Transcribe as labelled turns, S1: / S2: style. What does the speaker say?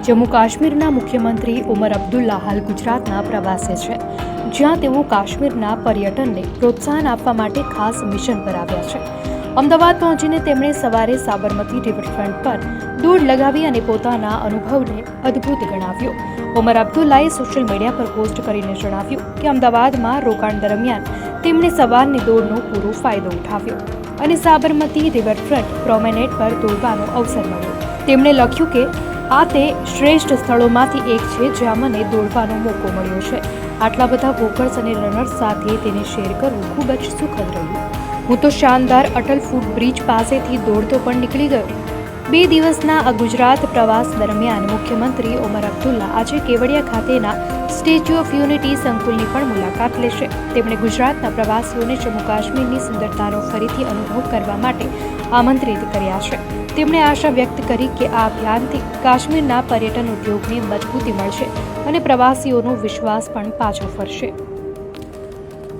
S1: જમ્મુ કાશ્મીરના મુખ્યમંત્રી ઉમર અબ્દુલ્લા હાલ ગુજરાતના પ્રવાસે છે, જ્યાં તેઓ કાશ્મીરના પર્યટનને પ્રોત્સાહન આપવા માટે ખાસ મિશન પર આવ્યા છે. અમદાવાદ પહોંચીને તેમણે સવારે સાબરમતી રિવરફ્રન્ટ પર દોડ લગાવી અને પોતાના અનુભવને અદ્ભુત ગણાવ્યો. ઉમર અબ્દુલ્લાએ સોશિયલ મીડિયા પર પોસ્ટ કરીને જણાવ્યું કે અમદાવાદમાં રોકાણ દરમિયાન તેમણે સવારની દોડનો પૂરો ફાયદો ઉઠાવ્યો અને સાબરમતી રિવરફ્રન્ટ પ્રોમેનેડ પર દોડવાનો અવસર મળ્યો. તેમણે લખ્યું કે આ તે શ્રેષ્ઠ સ્થળોમાંથી એક છે જ્યાં મને દોડવાનો મોકો મળ્યો છે. આટલા બધા વોકર્સ અને રનર્સ સાથે તેને શેર કરવું ખૂબ જ સુખદ રહ્યું. હું તો શાનદાર અટલ ફૂટ બ્રિજ પાસેથી દોડતો પણ નીકળી ગયો. 2 દિવસના આ ગુજરાત પ્રવાસ દરમિયાન મુખ્યમંત્રી ઉમર અબ્દુલ્લા આજે કેવડિયા ખાતેના સ્ટેચ્યુ ઓફ યુનિટી સંકુલની પણ મુલાકાત લેશે. તેમણે ગુજરાતના પ્રવાસીઓને જમ્મુ કાશ્મીરની સુંદરતાનો ફરીથી અનુભવ કરવા માટે આમંત્રિત કર્યા છે. તેમણે આશા વ્યક્ત કરી કે આ અભિયાનથી કાશ્મીરના પર્યટન ઉદ્યોગને મજબૂતી મળશે અને પ્રવાસીઓનો વિશ્વાસ પણ પાછો ફરશે.